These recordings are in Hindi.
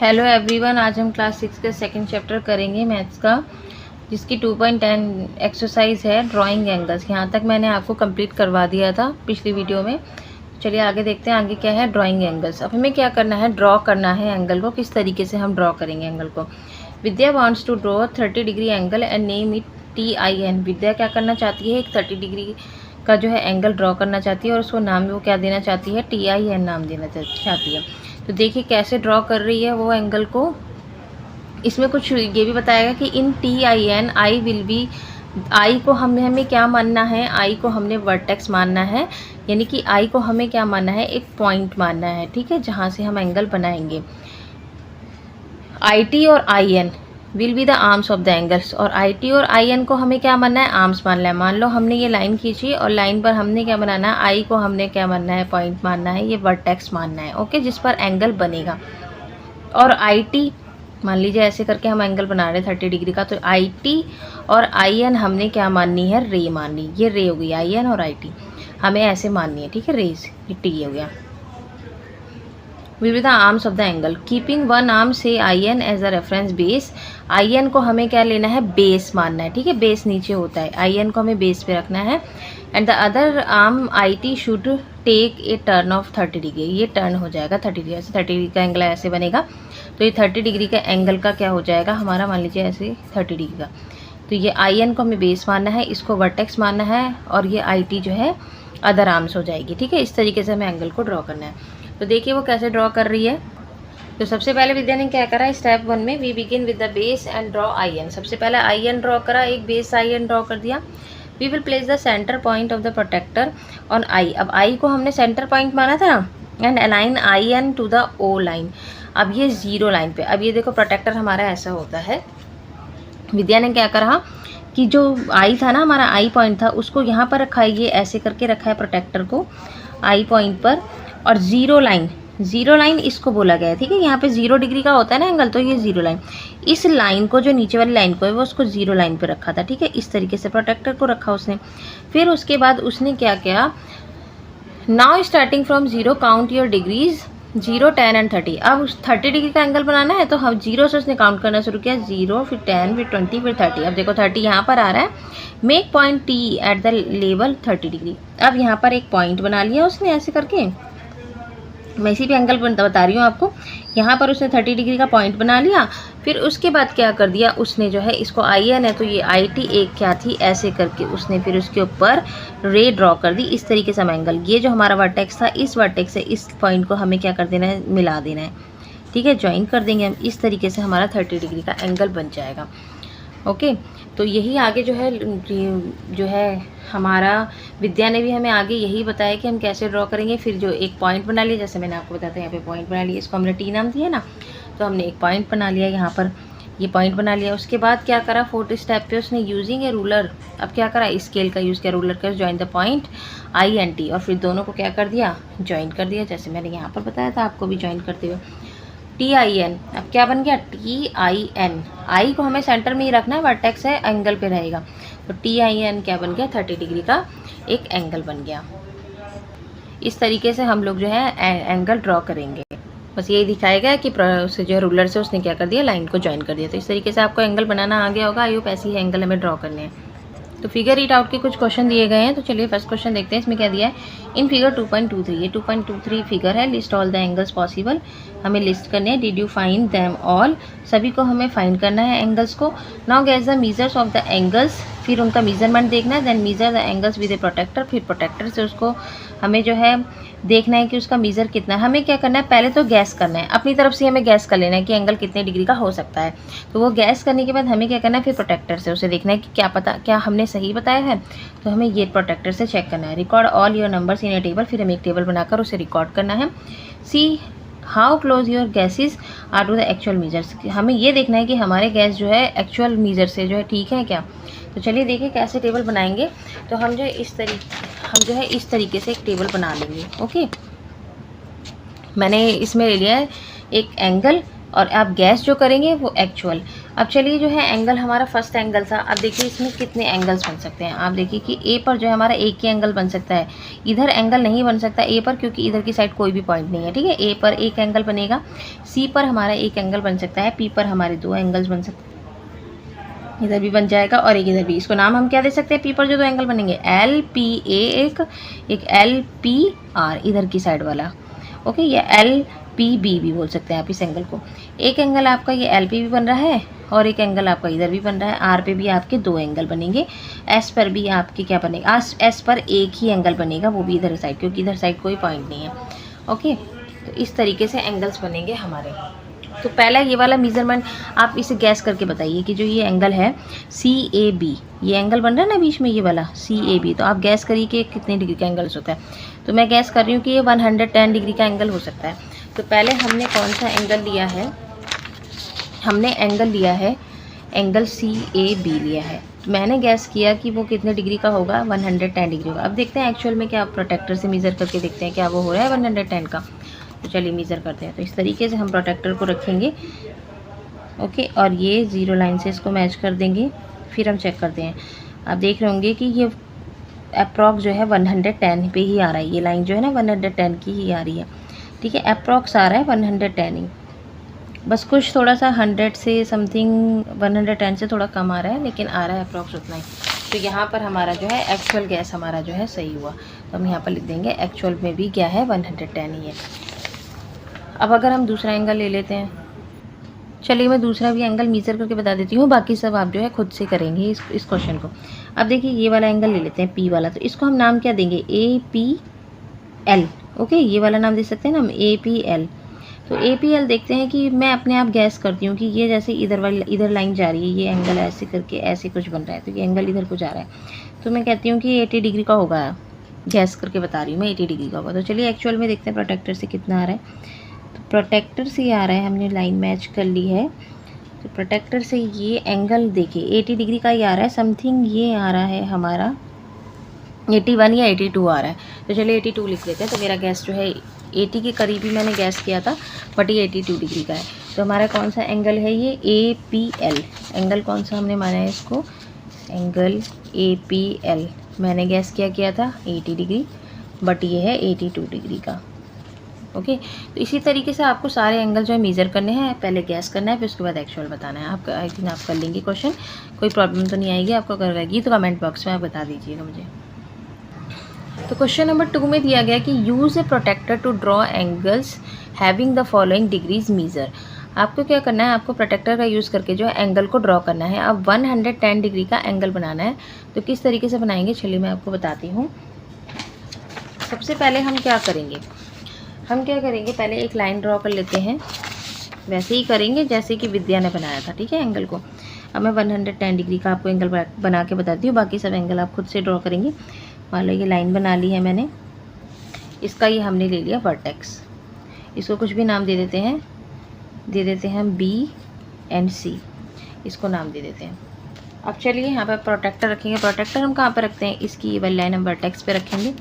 हेलो एवरीवन, आज हम क्लास 6 के सेकंड चैप्टर करेंगे मैथ्स का, जिसकी 2.10 एक्सरसाइज है ड्राइंग एंगल्स। यहाँ तक मैंने आपको कंप्लीट करवा दिया था पिछली वीडियो में। चलिए आगे देखते हैं आगे क्या है ड्राइंग एंगल्स। अब हमें क्या करना है, ड्रॉ करना है एंगल को। किस तरीके से हम ड्रॉ करेंगे एंगल को। Vidya wants to draw 30 degree angle and name it TIN। Vidya क्या करना चाहती है, एक 30 डिग्री का जो है एंगल ड्रॉ करना चाहती है और उसको नाम वो क्या देना चाहती है, TIN नाम देना चाहती है। तो देखिए कैसे ड्रॉ कर रही है वो एंगल को। इसमें कुछ ये भी बताएगा कि इन TIN आई विल बी, आई को हमें क्या मानना है, आई को हमने वर्टेक्स मानना है, यानी कि आई को हमें क्या मानना है, एक पॉइंट मानना है, ठीक है, जहाँ से हम एंगल बनाएंगे। IT और IN will be the arms of the angles, और IT और IN को हमें क्या मानना है, आर्म्स मानना है। मान लो हमने ये लाइन खींची और लाइन पर हमने क्या बनाना है, आई को हमने क्या मानना है, पॉइंट मानना है, ये वर्टेक्स मानना है, ओके, जिस पर एंगल बनेगा। और IT मान लीजिए ऐसे करके हम एंगल बना रहे हैं 30 डिग्री का, तो IT और IN हमने क्या माननी है, रे माननी। ये रे हो गई IN और IT हमें ऐसे माननी है, ठीक है, रेज, ये T हो गया। Will be the arms of the angle, keeping one arm से IN as a reference base. IN को हमें क्या लेना है, बेस मानना है, ठीक है, बेस नीचे होता है, IN को हमें बेस पे रखना है। And the other arm IT should take a turn of 30 degree, ये टर्न हो जाएगा 30 डिग्री, ऐसे 30 डिग्री का एंगल ऐसे बनेगा, तो ये 30 डिग्री का एंगल का क्या हो जाएगा हमारा, मान लीजिए ऐसे 30 डिग्री का। तो ये IN को हमें बेस मानना है, इसको वर्टेक्स मानना है, और ये IT जो है अदर आर्म्स हो जाएगी, ठीक है। इस तरीके से हमें एंगल को ड्रॉ करना है। तो देखिए वो कैसे ड्रॉ कर रही है। तो सबसे पहले विद्या ने क्या करा, स्टेप 1 में we begin with the base and draw IN। सबसे पहले IN ड्रॉ करा, एक बेस IN ड्रॉ कर दिया। We will place the centre point of the protractor on I। अब I को हमने सेंटर पॉइंट माना था ना, and align IN to the O line. अब ये 0 लाइन पे, अब ये देखो प्रोटेक्टर हमारा ऐसा होता है। विद्या ने क्या करा कि जो I था ना, हमारा I पॉइंट था, उसको यहाँ पर रखा है, ये ऐसे करके रखा है प्रोटेक्टर को I पॉइंट पर, और 0 लाइन इसको बोला गया है, ठीक है। यहाँ पे 0 डिग्री का होता है ना एंगल, तो ये 0 लाइन, इस लाइन को जो नीचे वाली लाइन को है वो उसको 0 लाइन पे रखा था, ठीक है। इस तरीके से प्रोटेक्टर को रखा उसने। फिर उसके बाद उसने क्या किया, now starting from 0 count your degrees 0, 10 and 30। अब 30 डिग्री का एंगल बनाना है, तो हम 0 से उसने काउंट करना शुरू किया, 0 फिर 10 फिर 20 फिर 30। अब देखो 30 यहाँ पर आ रहा है। Make point T at the level 30 degree. अब यहाँ पर एक पॉइंट बना लिया उसने ऐसे करके, मैं इसी पे एंगल बता रही हूँ आपको। यहाँ पर उसने 30 डिग्री का पॉइंट बना लिया। फिर उसके बाद क्या कर दिया उसने, जो है इसको IN है तो ये IT एक क्या थी, ऐसे करके उसने फिर उसके ऊपर रे ड्रॉ कर दी। इस तरीके से हम एंगल, ये जो हमारा वर्टेक्स था, इस वर्टेक्स से इस पॉइंट को हमें क्या कर देना है, मिला देना है, ठीक है, ज्वाइन कर देंगे हम। इस तरीके से हमारा 30 डिग्री का एंगल बन जाएगा, ओके। तो यही आगे जो है हमारा विद्या ने भी हमें आगे यही बताया कि हम कैसे ड्रॉ करेंगे। फिर जो एक पॉइंट बना लिया, जैसे मैंने आपको बताया था, यहाँ पे पॉइंट बना लिया, इसको हमने T नाम दिया ना, तो हमने एक पॉइंट बना लिया, यहाँ पर ये पॉइंट बना लिया। उसके बाद क्या करा, 4th स्टेप पे उसने यूजिंग ए रूलर, अब क्या करा, स्केल का यूज़ किया, रूलर का, join the point I and T, और फिर दोनों को क्या कर दिया, ज्वाइन कर दिया, जैसे मैंने यहाँ पर बताया था आपको भी ज्वाइन करते हुए। TIN अब क्या बन गया, TIN, I को हमें सेंटर में ही रखना है, वर्टेक्स है, एंगल पे रहेगा, तो TIN क्या बन गया, 30 डिग्री का एक एंगल बन गया। इस तरीके से हम लोग जो है एंगल ड्रॉ करेंगे। बस यही दिखाया गया कि उसे जो है रूलर से उसने क्या कर दिया, लाइन को ज्वाइन कर दिया। तो इस तरीके से आपको एंगल बनाना आ गया होगा। आई होप ऐसे ही एंगल हमें ड्रॉ करने हैं। तो फिगर रीड आउट के कुछ क्वेश्चन दिए गए हैं, तो चलिए फर्स्ट क्वेश्चन देखते हैं। इसमें क्या दिया है, इन फिगर 2.23, ये 2.23 फिगर है। List all the angles possible, हमें लिस्ट करने हैं। Did you find them all, सभी को हमें फाइंड करना है एंगल्स को। Now guess the measures of the angles, फिर उनका मेजरमेंट देखना है। Then measure the angles with a protractor, फिर प्रोटेक्टर से उसको हमें जो है देखना है कि उसका मेजर कितना है। हमें क्या करना है, पहले तो गैस करना है, अपनी तरफ से हमें गैस कर लेना है कि एंगल कितने डिग्री का हो सकता है। तो वो गैस करने के बाद हमें क्या करना है, फिर प्रोटेक्टर से उसे देखना है कि क्या पता क्या हमने सही बताया है, तो हमें ये प्रोटेक्टर से चेक करना है। Record all your numbers in a table, फिर हमें एक टेबल बनाकर उसे रिकॉर्ड करना है। See how close your guesses are to the actual measures, हमें ये देखना है कि हमारे गैस जो है एक्चुअल मेजर से जो है ठीक है क्या। तो चलिए देखिए कैसे टेबल बनाएंगे। तो हम जो है इस तरीके से एक टेबल बना लेंगे, ओके। मैंने इसमें ले लिया है एक एंगल, और आप गैस जो करेंगे वो एक्चुअल। अब चलिए जो है एंगल हमारा फर्स्ट एंगल था, अब देखिए इसमें कितने एंगल्स बन सकते हैं। आप देखिए कि ए पर जो है हमारा एक ही एंगल बन सकता है, इधर एंगल नहीं बन सकता ए पर क्योंकि इधर की साइड कोई भी पॉइंट नहीं है, ठीक है। ए पर एक एंगल बनेगा, सी पर हमारा एक एंगल बन सकता है, पी पर हमारे दो एंगल्स बन सकते हैं, इधर भी बन जाएगा और एक इधर भी। इसको नाम हम क्या दे सकते हैं, पी पर जो दो एंगल बनेंगे एल पी ए, एक एल पी आर इधर की साइड वाला, ओके। ये एल पी बी भी बोल सकते हैं आप इस एंगल को। एक एंगल आपका ये एल पी भी बन रहा है और एक एंगल आपका इधर भी बन रहा है। आर पे भी आपके दो एंगल बनेंगे, एस पर भी आपके क्या बनेगा, एस पर एक ही एंगल बनेगा, वो भी इधर साइड, क्योंकि इधर साइड कोई पॉइंट नहीं है, ओके। तो इस तरीके से एंगल्स बनेंगे हमारे। तो पहला ये वाला मेजरमेंट आप इसे गैस करके बताइए कि जो ये एंगल है सी ए बी, ये एंगल बन रहा है ना बीच में ये वाला सी ए बी, तो आप गैस करिए कि कितने डिग्री का एंगल्स होता है। तो मैं गैस कर रही हूँ कि ये 110 डिग्री का एंगल हो सकता है। तो पहले हमने कौन सा एंगल लिया है, हमने एंगल लिया है एंगल सी ए बी लिया है। तो मैंने गैस किया कि वो कितने डिग्री का होगा, 110 डिग्री होगा। अब देखते हैं एक्चुअल में क्या, प्रोटेक्टर से मेज़र करके देखते हैं क्या वो हो रहा है 110 का। तो चलिए मेज़र करते हैं। तो इस तरीके से हम प्रोटेक्टर को रखेंगे, ओके, और ये ज़ीरो लाइन से इसको मैच कर देंगे। फिर हम चेक करते हैं, आप देख रहे होंगे कि ये अप्रॉक्स जो है 110 पे ही आ रहा है, ये लाइन जो है ना 110 की ही आ रही है, ठीक है। अप्रॉक्स आ रहा है 110 ही, बस कुछ थोड़ा सा 100 से समथिंग 110 से थोड़ा कम आ रहा है, लेकिन आ रहा है अप्रॉक्स उतना ही। तो यहाँ पर हमारा जो है एक्चुअल गैस हमारा जो है सही हुआ। तो हम यहाँ पर लिख देंगे एक्चुअल में भी क्या है 110 ही है। अब अगर हम दूसरा एंगल ले लेते हैं, चलिए मैं दूसरा भी एंगल मेज़र करके बता देती हूँ, बाकी सब आप जो है खुद से करेंगे इस क्वेश्चन को। अब देखिए ये वाला एंगल ले लेते हैं पी वाला, तो इसको हम नाम क्या देंगे, ए पी एल, ओके। ये वाला नाम दे सकते हैं ना हम ए पी एल। तो ए पी एल देखते हैं कि मैं अपने आप गैस करती हूँ कि ये जैसे इधर लाइन जा रही है, ये एंगल ऐसे करके ऐसे कुछ बन रहा है, तो ये एंगल इधर को जा रहा है, तो मैं कहती हूँ कि 80 डिग्री का होगा, गैस करके बता रही हूँ मैं 80 डिग्री का होगा। तो चलिए एक्चुअल में देखते हैं प्रोटेक्टर से कितना आ रहा है। तो प्रोटेक्टर से आ रहा है, हमने लाइन मैच कर ली है, तो प्रोटेक्टर से ये एंगल देखिए 80 डिग्री का ही आ रहा है समथिंग, ये आ रहा है हमारा 81 या 82 आ रहा है। तो चलिए 82 लिख लेते हैं। तो मेरा गैस जो है 80 के करीब ही मैंने गैस किया था, बट ये 82 डिग्री का है। तो हमारा कौन सा एंगल है, ये ए पी एल एंगल, कौन सा हमने माना है इसको, एंगल ए पी एल मैंने गैस किया था 80 डिग्री, बट ये है 82 डिग्री का, ओके। तो इसी तरीके से आपको सारे एंगल जो है मेज़र करने हैं, पहले गैस करना है, फिर उसके बाद एक्चुअल बताना है। आप आई थिंक आप कर लेंगे क्वेश्चन, कोई प्रॉब्लम तो नहीं आएगी आपको, कर रहेगी तो कमेंट बॉक्स में आप बता दीजिएगा मुझे। तो क्वेश्चन नंबर 2 में दिया गया कि use a protractor to draw angles having the following degrees measure. आपको क्या करना है, आपको प्रोटेक्टर का यूज़ करके जो है एंगल को ड्रॉ करना है। अब 110 डिग्री का एंगल बनाना है, तो किस तरीके से बनाएंगे चलिए मैं आपको बताती हूँ। सबसे पहले हम क्या करेंगे, पहले एक लाइन ड्रॉ कर लेते हैं, वैसे ही करेंगे जैसे कि विद्या ने बनाया था, ठीक है, एंगल को। अब मैं 110 डिग्री का आपको एंगल बना के बताती हूँ, बाकी सब एंगल आप खुद से ड्रॉ करेंगे। मान लो ये लाइन बना ली है मैंने, इसका ये हमने ले लिया वर्टेक्स, इसको कुछ भी नाम दे देते हैं हम बी एंड सी, इसको नाम दे देते हैं। अब चलिए यहाँ पर प्रोटेक्टर रखेंगे। प्रोटेक्टर हम कहाँ पर रखते हैं, इसकी ये वाली लाइन हम वर्टेक्स पे रखेंगे।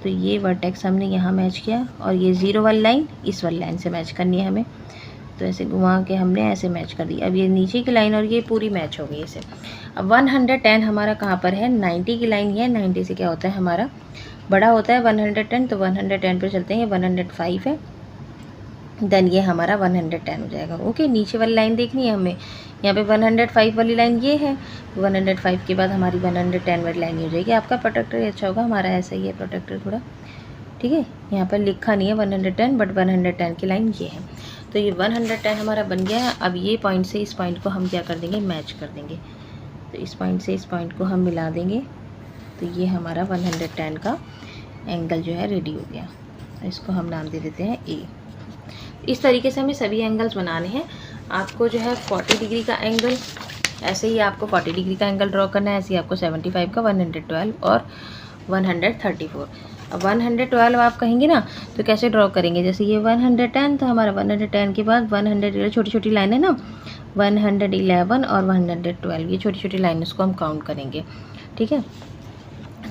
तो ये वर्टेक्स हमने यहाँ मैच किया और ये ज़ीरो वाली लाइन इस वाली लाइन से मैच करनी है हमें, तो ऐसे घुमा के हमने ऐसे मैच कर दी। अब ये नीचे की लाइन और ये पूरी मैच हो गई इसे। अब 110 हमारा कहाँ पर है, 90 की लाइन है, 90 से क्या होता है हमारा बड़ा होता है 110, तो 110 पर चलते हैं, 105 है, देन ये हमारा 110 हो जाएगा, ओके। नीचे वाली लाइन देखनी है हमें, यहाँ पे 105 वाली लाइन ये है, 105 के बाद हमारी 110 वाली लाइन हो जाएगी। आपका प्रोटेक्टर अच्छा होगा, हमारा ऐसा ही है प्रोटेक्टर थोड़ा, ठीक है। यहाँ पर लिखा नहीं है 110, बट 110 की लाइन ये है। तो ये 110 हमारा बन गया है। अब ये पॉइंट से इस पॉइंट को हम क्या कर देंगे, मैच कर देंगे। तो इस पॉइंट से इस पॉइंट को हम मिला देंगे, तो ये हमारा 110 का एंगल जो है रेडी हो गया। इसको हम नाम दे देते हैं ए। इस तरीके से हमें सभी एंगल्स बनाने हैं। आपको जो है 40 डिग्री का एंगल, ऐसे ही आपको 40 डिग्री का एंगल ड्रॉ करना है, ऐसे ही आपको 75 का, 112 और 134। अब 112 आप कहेंगे ना, तो कैसे ड्रॉ करेंगे, जैसे ये 110 था हमारा, 110 के बाद 100 छोटी छोटी लाइन है ना, 111 और 112, ये छोटी छोटी लाइन, इसको हम काउंट करेंगे, ठीक है।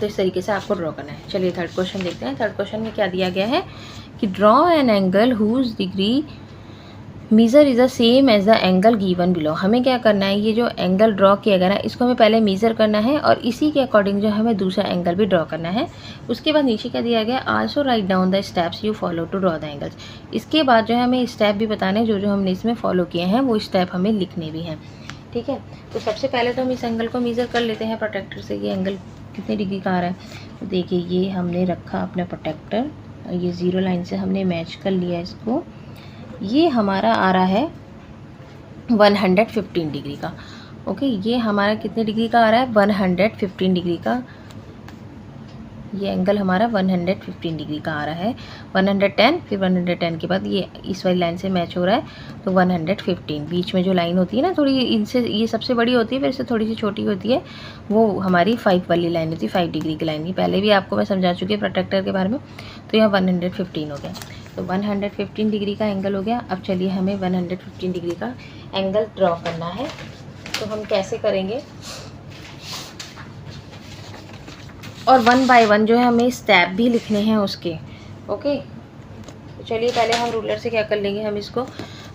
तो इस तरीके से आपको ड्रॉ करना है। चलिए थर्ड क्वेश्चन देखते हैं। थर्ड क्वेश्चन में क्या दिया गया है कि draw an angle whose degree measure is the same as the angle given below. हमें क्या करना है, ये जो एंगल ड्रॉ किया गया ना इसको हमें पहले मीज़र करना है और इसी के अकॉर्डिंग जो हमें दूसरा एंगल भी ड्रॉ करना है। उसके बाद नीचे क्या दिया गया, also write down the steps you follow to draw the angles. इसके बाद जो है हमें स्टेप भी बताने, जो जो हमने इसमें फॉलो किए हैं वो स्टेप हमें लिखने भी हैं। ठीक है, तो सबसे पहले तो हम इस एंगल को मीज़र कर लेते हैं प्रोटेक्टर से। ये एंगल कितने डिग्री का आ रहा है, तो देखिए ये हमने रखा अपना प्रोटेक्टर, ये ज़ीरो लाइन से हमने मैच कर लिया इसको। ये हमारा आ रहा है 115 डिग्री का। ओके, ये हमारा कितने डिग्री का आ रहा है, 115 डिग्री का। ये एंगल हमारा 115 डिग्री का आ रहा है। 110, फिर 110 के बाद ये इस वाली लाइन से मैच हो रहा है, तो 115। बीच में जो लाइन होती है ना थोड़ी, इनसे ये सबसे बड़ी होती है, फिर इससे थोड़ी सी छोटी होती है, वो हमारी 5 वाली लाइन होती है, 5 डिग्री की लाइन। ये पहले भी आपको मैं समझा चुकी हूँ प्रोटेक्टर के बारे में। तो यहाँ 115 हो गया, तो 115 डिग्री का एंगल हो गया। अब चलिए हमें 115 डिग्री का एंगल ड्रॉ करना है, तो हम कैसे करेंगे, और 1 बाय 1 जो है हमें स्टेप भी लिखने हैं उसके। ओके, तो चलिए पहले हम रूलर से क्या कर लेंगे,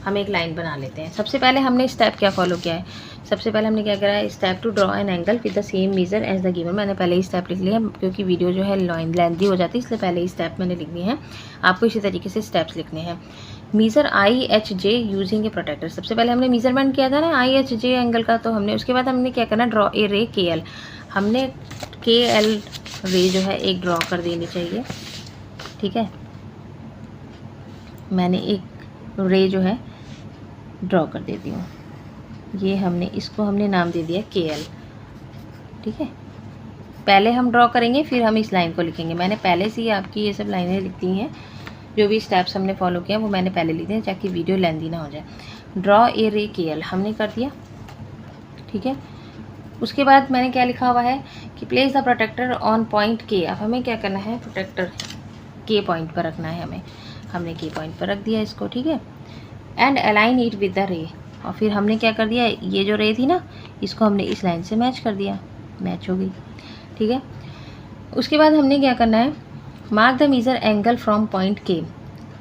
हम एक लाइन बना लेते हैं। सबसे पहले हमने स्टेप क्या फॉलो किया है, सबसे पहले हमने क्या करा है, step two draw an angle with the same measure as the given. मैंने पहले ही स्टेप लिख लिया क्योंकि वीडियो जो है लेंथी हो जाती है, इसलिए पहले ही स्टेप मैंने लिख दिए हैं। आपको इसी तरीके से स्टेप्स लिखने हैं। Measure IHJ using a protractor. सबसे पहले हमने मीज़रमेंट किया था ना IHJ एंगल का, तो हमने उसके बाद हमने क्या करना, ड्रॉ ए रे KL। हमने KL रे जो है एक ड्रॉ कर देनी चाहिए। ठीक है, मैंने एक रे जो है ड्रॉ कर देती हूँ। ये इसको हमने नाम दे दिया KL। ठीक है, पहले हम ड्रॉ करेंगे फिर हम इस लाइन को लिखेंगे। मैंने पहले से ही आपकी ये सब लाइनें लिख दी हैं, जो भी स्टेप्स हमने फॉलो किया वो मैंने पहले लिखे हैं ताकि वीडियो लेंथी ना हो जाए। ड्रॉ ए रे KL हमने कर दिया। ठीक है, उसके बाद मैंने क्या लिखा हुआ है कि place the protractor on point K। अब हमें क्या करना है, प्रोटेक्टर K पॉइंट पर रखना है हमें। हमने K पॉइंट पर रख दिया इसको। ठीक है, and align it with the रे। और फिर हमने क्या कर दिया, ये जो रे थी ना इसको हमने इस लाइन से मैच कर दिया, मैच हो गई। ठीक है, उसके बाद हमने क्या करना है, mark the measure angle from point K।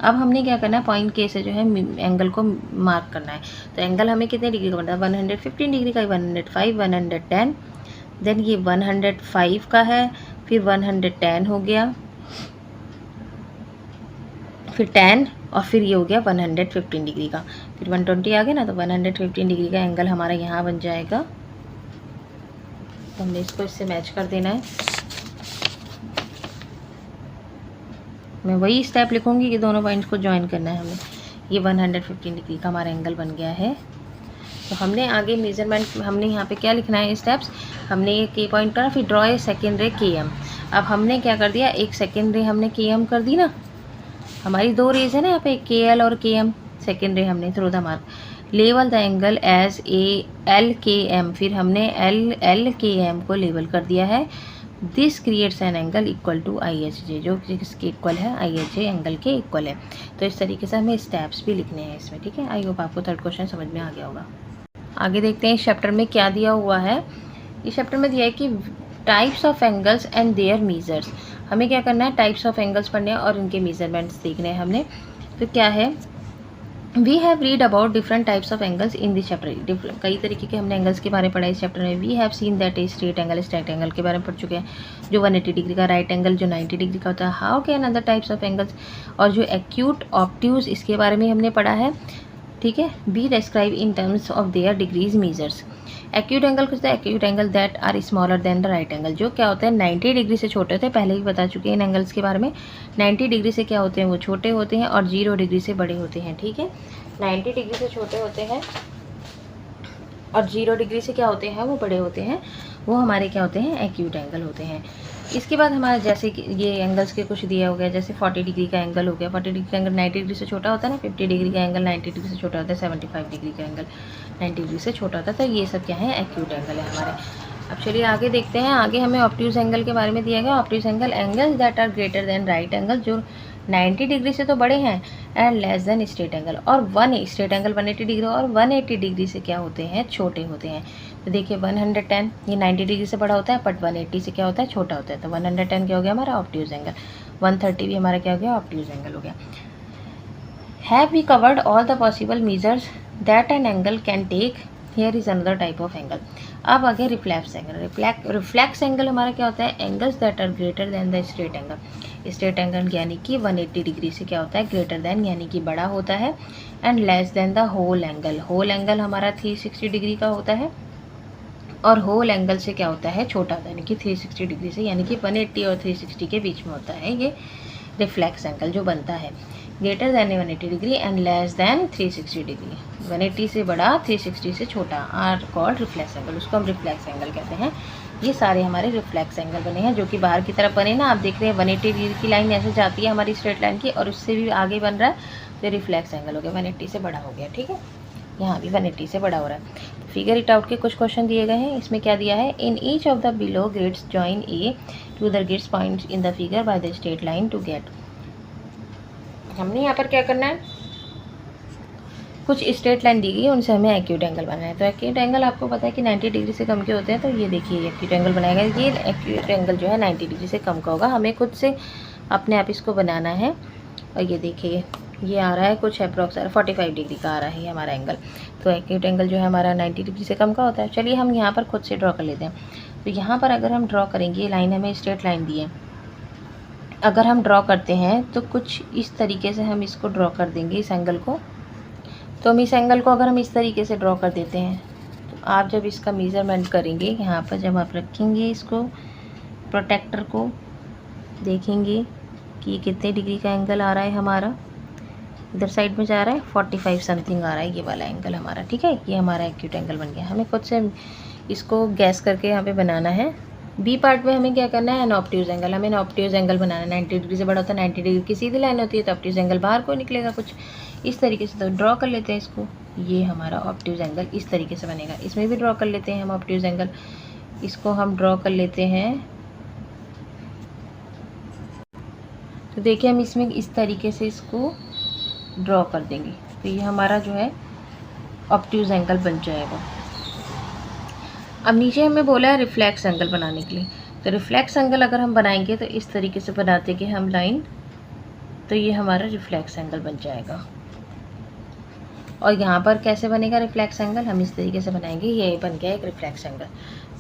अब हमने क्या करना है, पॉइंट K से जो है एंगल को मार्क करना है। तो एंगल हमें कितने डिग्री का बनता है, 115 डिग्री का, 105, 110, देन ये 105 का है, फिर 110 हो गया, फिर 10, और फिर ये हो गया 115 डिग्री का, फिर 120 आ गया ना, तो 115 डिग्री का एंगल हमारा यहाँ बन जाएगा। तो हमने इसको इससे मैच कर देना है। मैं वही स्टेप लिखूंगी कि दोनों पॉइंट्स को ज्वाइन करना है हमें। ये 115 डिग्री का हमारा एंगल बन गया है। तो हमने आगे मेजरमेंट, हमने यहाँ पे क्या लिखना है स्टेप्स, हमने ये K पॉइंट करा, फिर ड्रॉ ए सेकेंड रे KM। अब हमने क्या कर दिया, एक सेकेंड रे हमने KM कर दी ना, हमारी दो रेज है ना यहाँ पे, KL और KM। सेकेंड रे हमने थ्रू द मार्क लेवल द एंगल एज LKM। फिर हमने LKM को लेवल कर दिया है। This creates an angle equal to IHJ, जो किसके इक्वल है, IHJ एंगल के इक्वल है। तो इस तरीके से हमें स्टेप्स भी लिखने हैं इसमें। ठीक है, आई होप आपको थर्ड क्वेश्चन समझ में आ गया होगा। आगे देखते हैं इस चैप्टर में क्या दिया हुआ है। इस चैप्टर में दिया है कि types of angles and their measures. हमें क्या करना है, टाइप्स ऑफ एंगल्स पढ़ने हैं और इनके मेजरमेंट्स देखने हैं हमने। तो क्या है, we have read about different types of angles in this chapter. कई तरीके के हमने एंगल्स के बारे में पढ़ा इस चैप्टर में। We have seen that a straight angle, straight angle के बारे में पढ़ चुके हैं, जो 180 डिग्री का, राइट एंगल जो 90 डिग्री का होता है। How can other types of angles, और जो एक्यूट, ऑब्ट्यूज, इसके बारे में हमने पढ़ा है। ठीक है, be described in terms of their degrees measures. Acute angle कुछ है, acute angle that are smaller than the right angle, जो क्या होते हैं 90 डिग्री से छोटे होते हैं। पहले ही बता चुके हैं इन एंगल्स के बारे में। 90 डिग्री से क्या होते हैं, वो छोटे होते हैं, और 0 डिग्री से बड़े होते हैं। ठीक है, 90 डिग्री से छोटे होते हैं और 0 डिग्री से क्या होते हैं, वो बड़े होते हैं। वो हमारे क्या होते हैं, एक्यूट एंगल होते हैं। इसके बाद हमारा जैसे कि ये एंगल्स के कुछ दिया हो गया, जैसे 40 डिग्री का एंगल हो गया। 40 डिग्री का एंगल 90 डिग्री से छोटा होता है ना। 50 डिग्री का एंगल 90 डिग्री से छोटा होता है। 75 डिग्री का एंगल 90 डिग्री से छोटा होता है। तो ये सब क्या है, एक्यूट एंगल है हमारे। अब चलिए आगे देखते हैं। आगे हमें ऑब्ट्यूज एंगल के बारे में दिया गया। Obtuse angle, angles that are greater than right angle, जो 90 डिग्री से तो बड़े हैं, and less than straight angle. और स्ट्रेट एंगल 180 डिग्री और 180 डिग्री से क्या होते हैं, छोटे होते हैं। तो देखिए 110 ये 90 डिग्री से बड़ा होता है, बट 180 से क्या होता है, छोटा होता है। तो 110 क्या हो गया हमारा, ऑब्ट्यूज एंगल। 130 भी हमारा क्या हो गया, ऑब्ट्यूज एंगल हो गया। Have we covered all the possible measures that an angle can take, here is another type of angle. अब आगे रिफ्लेक्स एंगल। रिफ्लेक्स एंगल हमारा क्या होता है, angles that are greater than the straight angle. Straight angle यानी कि 180 डिग्री से क्या होता है, ग्रेटर देन यानी कि बड़ा होता है, and less than the whole angle. Whole angle हमारा 360 डिग्री का होता है, और होल एंगल से क्या होता है, छोटा होता है, यानी कि 360 डिग्री से, यानी कि 180 और 360 के बीच में होता है ये रिफ्लेक्स एंगल जो बनता है। Greater than 180 degree and less than 360 degree, 180 से बड़ा 360 से छोटा आर कॉल्ड रिफ्लेक्स एंगल, उसको हम रिफ्लेक्स एंगल कहते हैं। ये सारे हमारे रिफ्लेक्स एंगल बने हैं जो कि बाहर की तरफ बने ना, आप देख रहे हैं 180 डिग्री की लाइन ऐसे जाती है हमारी स्ट्रेट लाइन की, और उससे भी आगे बन रहा है, तो रिफ्लेक्स एंगल हो गया, 180 से बड़ा हो गया। ठीक है, यहाँ भी 180 से बड़ा हो रहा है। फिगर इट आउट के कुछ क्वेश्चन दिए गए हैं, इसमें क्या दिया है, in each of the below grids join A to the grids points in the figure by the straight line to get. हमने यहाँ पर क्या करना है, कुछ स्ट्रेट लाइन दी गई है, उनसे हमें एक्यूट एंगल बनाना है। तो एक्यूट एंगल आपको पता है कि 90 डिग्री से कम के होते हैं, तो ये देखिए एक्यूट एंगल बनाएगा, ये एक्यूट एंगल जो है 90 डिग्री से कम का होगा, हमें खुद से अपने आप इसको बनाना है। और ये देखिए ये आ रहा है कुछ अप्रॉक्स 45 डिग्री का आ रहा है हमारा एंगल, तो एक्यूट एंगल जो है हमारा 90 डिग्री से कम का होता है। चलिए हम यहाँ पर खुद से ड्रॉ कर लेते हैं। तो यहाँ पर अगर हम ड्रॉ करेंगे, लाइन हमें स्ट्रेट लाइन दी है, अगर हम ड्रॉ करते हैं तो कुछ इस तरीके से हम इसको ड्रॉ कर देंगे इस एंगल को। तो हम इस एंगल को अगर हम इस तरीके से ड्रॉ कर देते हैं, तो आप जब इसका मेज़रमेंट करेंगे यहाँ पर, जब आप रखेंगे इसको प्रोटेक्टर को, देखेंगे कि कितने डिग्री का एंगल आ रहा है हमारा, इधर साइड में जा रहा है 45 समथिंग आ रहा है ये वाला एंगल हमारा। ठीक है, ये हमारा एक्यूट एंगल बन गया। हमें खुद से इसको गैस करके यहाँ पे बनाना है। बी पार्ट में हमें क्या करना है, एन ऑब्ट्यूज एंगल, हमें एन ऑब्ट्यूज एंगल बनाना है। 90 डिग्री से बड़ा होता है, 90 डिग्री की सीधी लाइन होती है, तो ऑब्ट्यूज एंगल बाहर को निकलेगा कुछ इस तरीके से। तो ड्रॉ कर लेते हैं इसको, ये हमारा ऑब्ट्यूज एंगल इस तरीके से बनेगा। इसमें भी ड्रॉ कर लेते हैं हम ऑब्ट्यूज एंगल, इसको हम ड्रॉ कर लेते हैं। तो देखिए हम इसमें इस तरीके से इसको ड्रॉ कर देंगे, तो ये हमारा जो है ऑब्ट्यूज एंगल बन जाएगा। अब नीचे हमें बोला है रिफ्लेक्स एंगल बनाने के लिए, तो रिफ्लेक्स एंगल अगर हम बनाएंगे तो इस तरीके से बनाते कि हम लाइन, तो ये हमारा रिफ्लेक्स एंगल बन जाएगा। और यहाँ पर कैसे बनेगा रिफ्लेक्स एंगल, हम इस तरीके से बनाएंगे, ये बन गया एक रिफ्लेक्स एंगल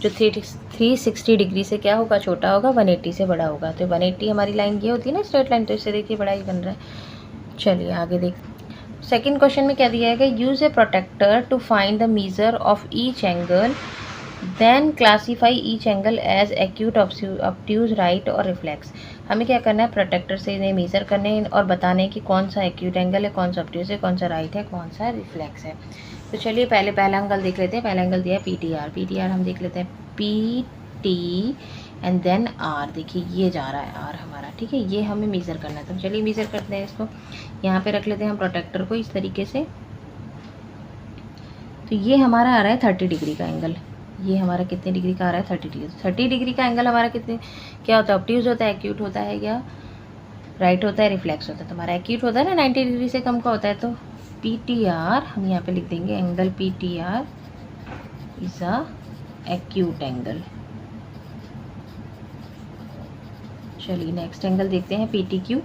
जो 360 डिग्री से क्या होगा, छोटा होगा, 180 से बड़ा होगा। तो 180 हमारी लाइन ये होती है ना स्ट्रेट लाइन, तो इससे देखिए बड़ा ही बन रहा है। चलिए आगे देख, सेकेंड क्वेश्चन में क्या दिया है कि use a protractor to find the measure of each angle, then classify each angle as acute, obtuse, right और रिफ्लेक्स। हमें क्या करना है, प्रोटेक्टर से इन्हें मेज़र करने और बताने कि कौन सा एक्यूट एंगल है, कौन सा ऑब्ट्यूज है, कौन सा राइट है, कौन सा रिफ्लेक्स है। तो चलिए पहले पहला एंगल देख लेते हैं। पहला एंगल दिया है PTR, PTR हम देख लेते हैं, PT एंड देन R, देखिए ये जा रहा है R हमारा। ठीक है, ये हमें मेज़र करना है, तो चलिए मेज़र करते हैं इसको। यहाँ पे रख लेते हैं हम प्रोटेक्टर को इस तरीके से। तो ये हमारा आ रहा है 30 डिग्री का एंगल, ये हमारा कितने डिग्री का आ रहा है, 30 डिग्री। 30 डिग्री का एंगल हमारा कितने क्या होता है, ऑब्ट्यूज होता है, एक्यूट होता है, या राइट होता है, रिफ्लेक्स होता है। तो हमारा एक्यूट होता है ना, 90 डिग्री से कम का होता है। तो PTR हम यहाँ पे लिख देंगे, angle PTR is a acute angle. चलिए नेक्स्ट एंगल देखते हैं PTQ।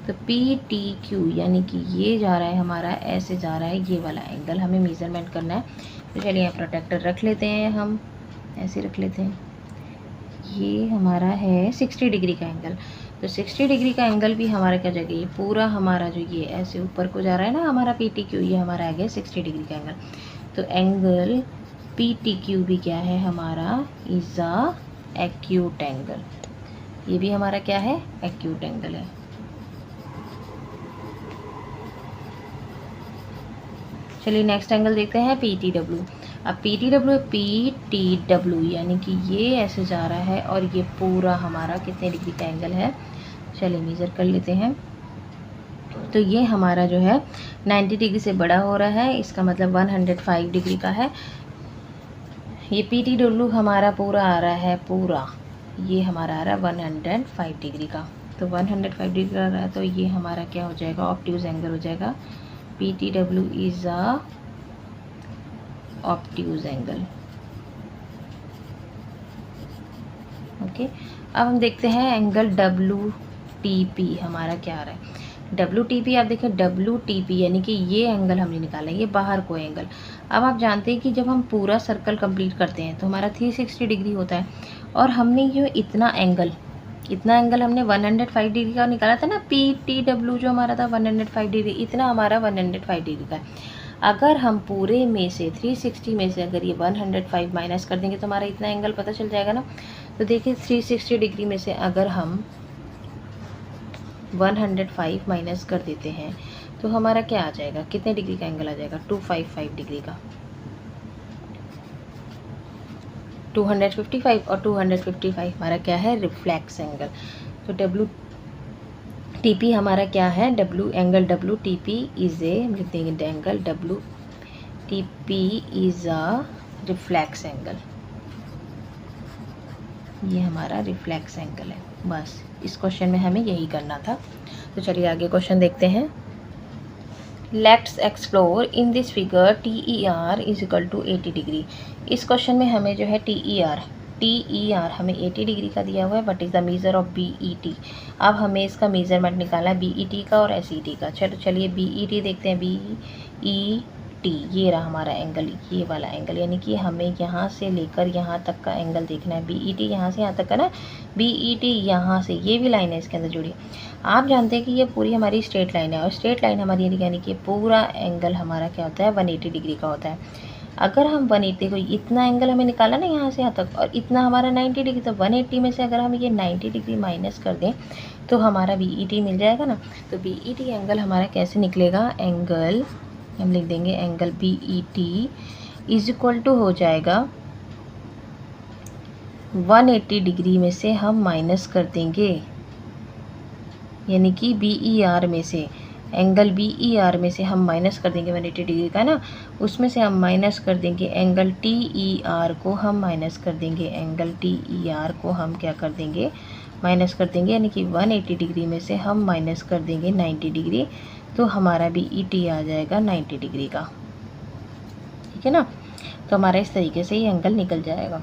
तो PTQ यानी कि ये जा रहा है हमारा, ऐसे जा रहा है, ये वाला एंगल हमें मेज़रमेंट करना है। तो चलिए यहाँ प्रोटेक्टर रख लेते हैं, हम ऐसे रख लेते हैं, ये हमारा है 60 डिग्री का एंगल। तो 60 डिग्री का एंगल भी हमारा क्या जगह, ये पूरा हमारा जो ये ऐसे ऊपर को जा रहा है ना हमारा PTQ, ये हमारा आ गया 60 डिग्री का एंगल। तो एंगल PTQ भी क्या है हमारा, इज़ अ एक्यूट एंगल। ये भी हमारा क्या है, एक्यूट एंगल है। चलिए नेक्स्ट एंगल देखते हैं PTW। अब PTW यानी कि ये ऐसे जा रहा है, और ये पूरा हमारा कितने डिग्री का एंगल है, चलिए मेज़र कर लेते हैं। तो ये हमारा जो है 90 डिग्री से बड़ा हो रहा है, इसका मतलब 105 डिग्री का है। ये PTW हमारा पूरा आ रहा है, पूरा ये हमारा आ रहा है 105 डिग्री का। तो 105 डिग्री का आ रहा है, तो ये हमारा क्या हो जाएगा, ऑब्ट्यूज एंगल हो जाएगा। PTW is a obtuse angle. Okay, अब हम देखते हैं एंगल WTP हमारा क्या आ रहा है। WTP आप देखें, WTP यानी कि ये एंगल हमने निकाला है, ये बाहर को एंगल। अब आप जानते हैं कि जब हम पूरा सर्कल कंप्लीट करते हैं तो हमारा 360 डिग्री होता है, और हमने ये इतना एंगल हमने 105 डिग्री का निकाला था ना, PTW जो हमारा था 105 डिग्री, इतना हमारा 105 डिग्री का है। अगर हम पूरे में से 360 में से अगर ये 105 माइनस कर देंगे तो हमारा इतना एंगल पता चल जाएगा ना। तो देखिए 360 डिग्री में से अगर हम 105 माइनस कर देते हैं तो हमारा क्या आ जाएगा, कितने डिग्री का एंगल आ जाएगा, 255 डिग्री का। 255 और 255 हमारा क्या है, रिफ्लेक्स एंगल। तो WTP हमारा क्या है, एंगल WTP इज ए, हम लिख देंगे angle WTP is a reflex angle. ये हमारा रिफ्लेक्स एंगल है। बस इस क्वेश्चन में हमें यही करना था। तो चलिए आगे क्वेश्चन देखते हैं। Let's explore in this figure TER is equal to 80 degree. इस क्वेश्चन में हमें जो है TER हमें 80 डिग्री का दिया हुआ है। What is the measure of BET। अब हमें इसका मेजरमेंट निकालना है BET का और SET का। चलिए BET देखते हैं। BET ये रहा हमारा एंगल, ये वाला एंगल, यानी कि हमें यहाँ से लेकर यहाँ तक का एंगल देखना है। BET यहाँ से यहाँ तक का ना, BET यहाँ से, ये भी लाइन है इसके अंदर जुड़ी। आप जानते हैं कि ये पूरी हमारी स्ट्रेट लाइन है, और स्ट्रेट लाइन हमारी यानी कि पूरा एंगल हमारा क्या होता है, 180 डिग्री का होता है। अगर हम 180 को, इतना एंगल हमें निकाला ना यहाँ से यहाँ तक, और इतना हमारा 90 डिग्री, तो 180 में से अगर हम ये 90 डिग्री माइनस कर दें तो हमारा BET मिल जाएगा ना। तो BET एंगल हमारा कैसे निकलेगा, एंगल हम लिख देंगे angle BET is equal to हो जाएगा 180 डिग्री में से हम माइनस कर देंगे, यानी कि BER में से, एंगल BER में से हम माइनस कर देंगे 180 डिग्री का ना, उसमें से हम माइनस कर देंगे एंगल TER को, हम माइनस कर देंगे एंगल TER को, हम क्या कर देंगे, माइनस कर देंगे, यानी कि 180 डिग्री में से हम माइनस कर देंगे 90 डिग्री, तो हमारा BET आ जाएगा 90 डिग्री का। ठीक है ना। तो हमारा इस तरीके से ये एंगल निकल जाएगा।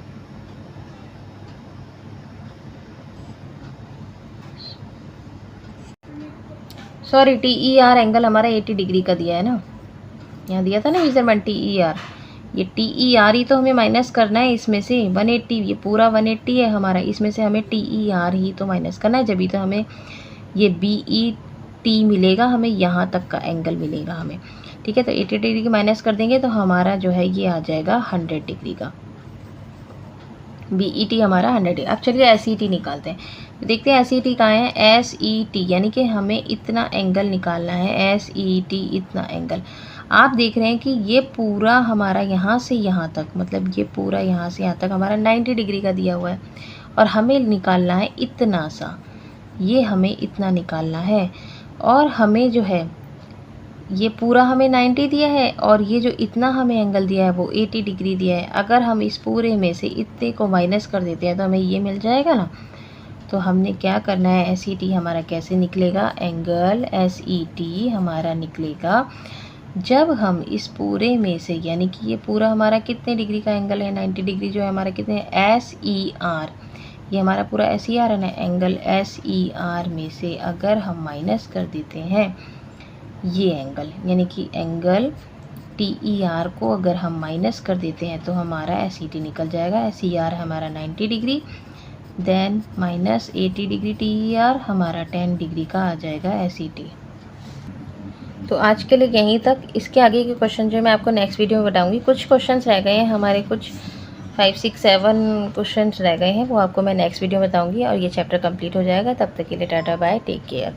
सॉरी, TER एंगल हमारा 80 डिग्री का दिया है ना, यहाँ दिया था ना मेजरमेंट TER, ये TER ही तो हमें माइनस करना है इसमें से 180, ये पूरा 180 है हमारा, इसमें से हमें TER ही तो माइनस करना है, जब तो हमें ये BET मिलेगा, हमें यहाँ तक का एंगल मिलेगा हमें। ठीक है, तो 80 डिग्री की माइनस कर देंगे तो हमारा जो है ये आ जाएगा 100 डिग्री का। BET हमारा 100 डिग्री। अब चलिए SET निकालते हैं। देखते हैं SET कहाँ है। SET यानी कि हमें इतना एंगल निकालना है, SET इतना एंगल। आप देख रहे हैं कि ये पूरा हमारा यहाँ से यहाँ तक, मतलब ये पूरा यहाँ से यहाँ तक हमारा 90 डिग्री का दिया हुआ है, और हमें निकालना है इतना सा, ये हमें इतना निकालना है, और हमें जो है ये पूरा हमें 90 दिया है, और ये जो इतना हमें एंगल दिया है वो 80 डिग्री दिया है। अगर हम इस पूरे में से इतने को माइनस कर देते हैं तो हमें ये मिल जाएगा ना। तो हमने क्या करना है, SET हमारा कैसे निकलेगा, एंगल SET हमारा निकलेगा जब हम इस पूरे में से, यानी कि ये पूरा हमारा कितने डिग्री का एंगल है, 90 डिग्री जो है हमारा कितने, SER, ये हमारा पूरा SER है ना, एंगल SER में से अगर हम माइनस कर देते हैं ये एंगल, यानी कि एंगल TER को अगर हम माइनस कर देते हैं तो हमारा SET निकल जाएगा। SER हमारा 90 degree, then minus 80 degree TER, हमारा 10 डिग्री का आ जाएगा SET। तो आज के लिए यहीं तक। इसके आगे के क्वेश्चन जो मैं आपको नेक्स्ट वीडियो में बताऊंगी। कुछ क्वेश्चंस रह गए हैं हमारे, कुछ 5, 6, 7 क्वेश्चंस रह गए हैं, वो आपको मैं नेक्स्ट वीडियो में बताऊंगी, और ये चैप्टर कंप्लीट हो जाएगा। तब तक के लिए टाटा बाय, टेक केयर।